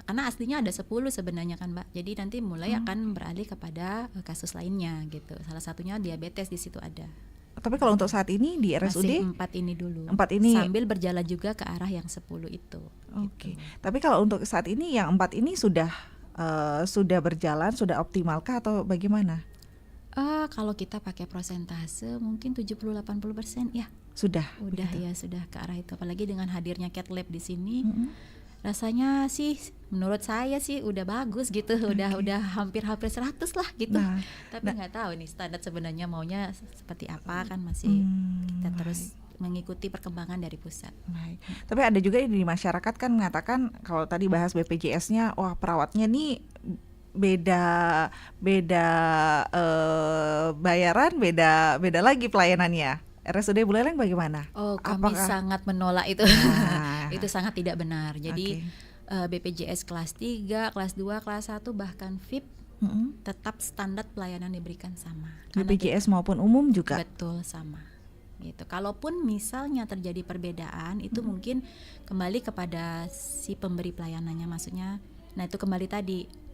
Karena aslinya ada 10 sebenarnya kan Mbak. Jadi nanti mulai akan beralih kepada kasus lainnya gitu. Salah satunya diabetes di situ ada. Tapi kalau untuk saat ini di RSUD masih 4 ini dulu. 4 ini sambil berjalan juga ke arah yang 10 itu. Oke. Tapi kalau untuk saat ini yang 4 ini sudah berjalan, sudah optimalkah atau bagaimana? Kalau kita pakai prosentase mungkin 70-80% ya. Sudah gitu. Ya sudah ke arah itu. Apalagi dengan hadirnya Cat Lab di sini. Rasanya sih menurut saya sih udah bagus gitu, udah hampir 100 lah gitu. Tapi nggak tahu nih standar sebenarnya maunya seperti apa kan masih kita terus mengikuti perkembangan dari pusat. Baik. Tapi ada juga di masyarakat kan mengatakan kalau tadi bahas BPJS-nya, wah perawatnya nih beda bayaran, beda lagi pelayanannya. RSUD Buleleng bagaimana? Kami sangat menolak itu. Itu sangat tidak benar. Jadi BPJS kelas 3, kelas 2, kelas 1 bahkan VIP tetap standar pelayanan diberikan sama. BPJS maupun umum juga? Betul, sama. Gitu. Kalaupun misalnya terjadi perbedaan itu mungkin kembali kepada si pemberi pelayanannya, maksudnya. Nah, itu kembali tadi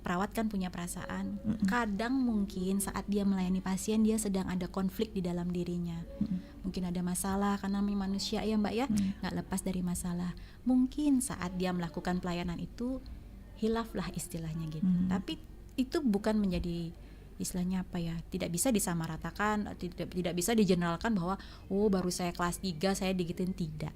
perawat kan punya perasaan. Kadang mungkin saat dia melayani pasien dia sedang ada konflik di dalam dirinya. Mungkin ada masalah karena manusia ya Mbak ya, nggak lepas dari masalah. Mungkin saat dia melakukan pelayanan itu hilaf lah istilahnya gitu. Tapi itu bukan menjadi istilahnya apa ya, tidak bisa disamaratakan, tidak bisa digeneralkan bahwa baru saya kelas 3 saya digituin, tidak.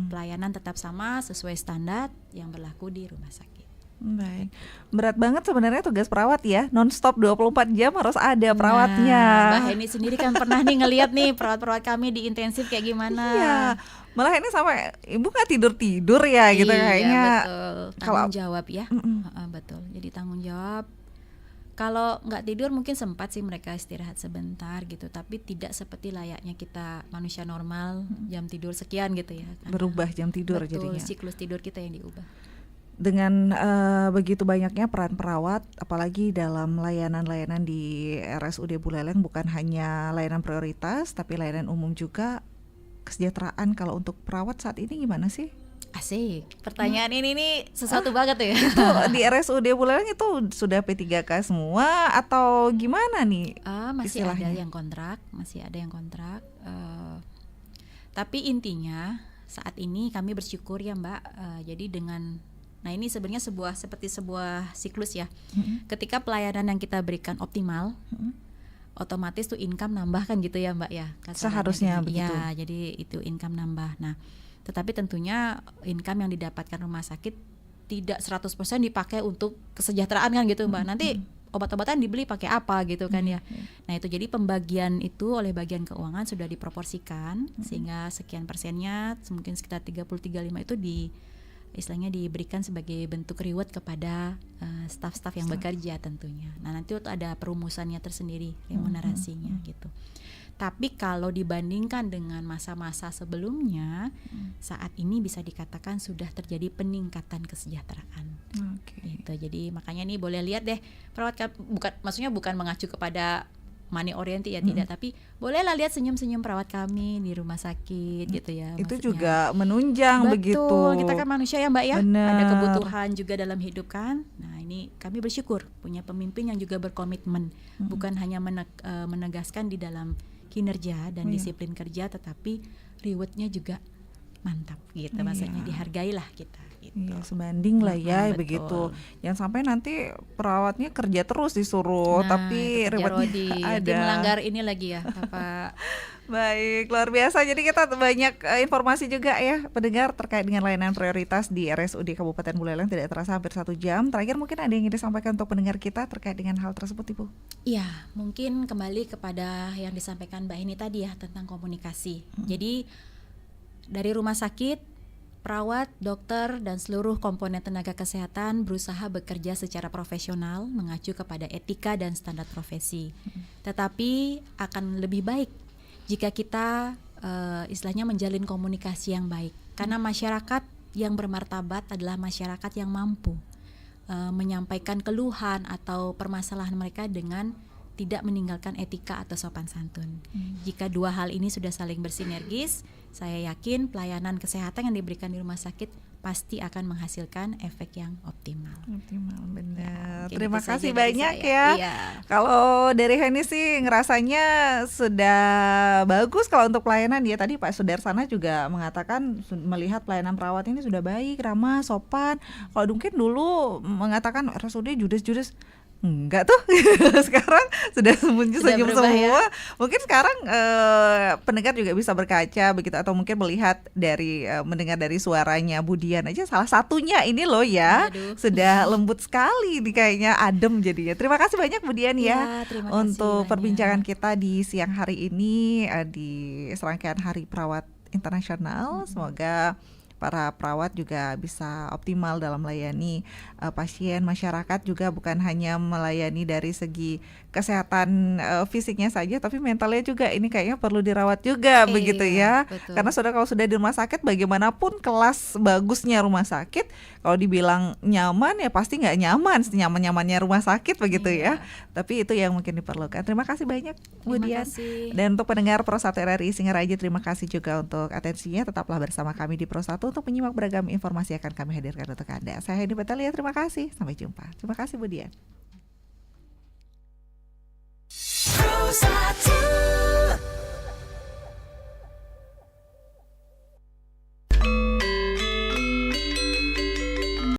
Pelayanan tetap sama sesuai standar yang berlaku di rumah sakit. Baik, berat banget sebenarnya tugas perawat ya, non-stop 24 jam harus ada perawatnya. Mbak Heni sendiri kan pernah nih ngelihat nih perawat-perawat kami di intensif kayak gimana. Iya, malah ini sampai ibu nggak tidur ya gitu kayaknya. Betul, tanggung jawab ya. Betul, jadi tanggung jawab. Kalau nggak tidur mungkin sempat sih mereka istirahat sebentar gitu, tapi tidak seperti layaknya kita manusia normal jam tidur sekian gitu ya. Berubah jam tidur betul, jadinya. Siklus tidur kita yang diubah. Dengan begitu banyaknya peran perawat, apalagi dalam layanan-layanan di RSUD Buleleng, bukan hanya layanan prioritas, tapi layanan umum juga. Kesejahteraan kalau untuk perawat saat ini gimana sih? Asik, pertanyaan ini nih sesuatu banget ya. Itu di RSUD Buleleng itu sudah P3K semua atau gimana nih? Masih ada yang kontrak, tapi intinya saat ini kami bersyukur ya Mbak. Jadi nah ini sebenarnya seperti sebuah siklus ya. Ketika pelayanan yang kita berikan optimal, otomatis tuh income nambah kan gitu ya Mbak ya. Seharusnya begitu. Ya, jadi itu income nambah. Nah, tetapi tentunya income yang didapatkan rumah sakit tidak 100% dipakai untuk kesejahteraan kan gitu Mbak. Nanti obat-obatan dibeli pakai apa gitu kan ya. Nah, itu jadi pembagian itu oleh bagian keuangan sudah diproporsikan sehingga sekian persennya mungkin sekitar 30-35 itu istilahnya diberikan sebagai bentuk reward kepada staf-staf yang bekerja tentunya. Nah, nanti itu ada perumusannya tersendiri remunerasinya gitu. Tapi kalau dibandingkan dengan masa-masa sebelumnya, saat ini bisa dikatakan sudah terjadi peningkatan kesejahteraan. Gitu. Jadi makanya nih boleh lihat deh perawat, bukan mengacu kepada money oriented ya, tidak, tapi bolehlah lihat senyum-senyum perawat kami di rumah sakit gitu ya. Itu juga menunjang. Betul, kita kan manusia ya Mbak ya. Bener. Ada kebutuhan juga dalam hidup kan. Nah, ini kami bersyukur punya pemimpin yang juga berkomitmen, bukan hanya menegaskan di dalam kinerja dan disiplin kerja, tetapi rewardnya juga mantap gitu. Maksudnya dihargailah kita gitu. Iya, sebanding lah ya begitu. Jangan sampai nanti perawatnya kerja terus disuruh, tapi rewardnya ada. Melanggar ini lagi ya apa. Baik, luar biasa. Jadi kita banyak informasi juga ya pendengar terkait dengan layanan prioritas di RSUD Kabupaten Buleleng. Tidak terasa hampir 1 jam. Terakhir mungkin ada yang ingin disampaikan untuk pendengar kita terkait dengan hal tersebut Ibu? Iya, mungkin kembali kepada yang disampaikan Mbak Heni tadi ya tentang komunikasi. Jadi dari rumah sakit, perawat, dokter, dan seluruh komponen tenaga kesehatan berusaha bekerja secara profesional mengacu kepada etika dan standar profesi. Tetapi akan lebih baik jika kita istilahnya menjalin komunikasi yang baik. Karena masyarakat yang bermartabat adalah masyarakat yang mampu menyampaikan keluhan atau permasalahan mereka dengan tidak meninggalkan etika atau sopan santun. Jika dua hal ini sudah saling bersinergis, saya yakin pelayanan kesehatan yang diberikan di rumah sakit pasti akan menghasilkan efek yang optimal. Benar. Terima kasih banyak ya. Kalau dari Heni sih ngerasanya sudah bagus kalau untuk pelayanan ya. Tadi Pak Sudarsana juga mengatakan melihat pelayanan perawat ini sudah baik, ramah, sopan. Kalau mungkin dulu mengatakan RSUD judes-judes, enggak tuh. Sekarang sudah senyum semua ya. Mungkin sekarang pendengar juga bisa berkaca begitu, atau mungkin melihat dari mendengar dari suaranya Budian aja salah satunya ini loh ya. Sudah lembut sekali nih, kayaknya adem jadinya. Terima kasih banyak Budian ya untuk perbincangan kita di siang hari ini di serangkaian Hari Perawat Internasional. Semoga para perawat juga bisa optimal dalam melayani pasien, masyarakat juga bukan hanya melayani dari segi kesehatan fisiknya saja, tapi mentalnya juga ini kayaknya perlu dirawat juga begitu ya. Betul. Karena kalau sudah di rumah sakit, bagaimanapun kelas bagusnya rumah sakit, kalau dibilang nyaman ya pasti nggak nyaman, senyaman-nyamannya rumah sakit begitu ya. Tapi itu yang mungkin diperlukan. Terima kasih banyak Budian. Dan untuk pendengar Pro 1 RRI Singaraja, terima kasih juga untuk atensinya. Tetaplah bersama kami di Pro 1 untuk menyimak beragam informasi yang akan kami hadirkan untuk Anda. Saya Heni Petalia, terima kasih. Sampai jumpa. Terima kasih Budian.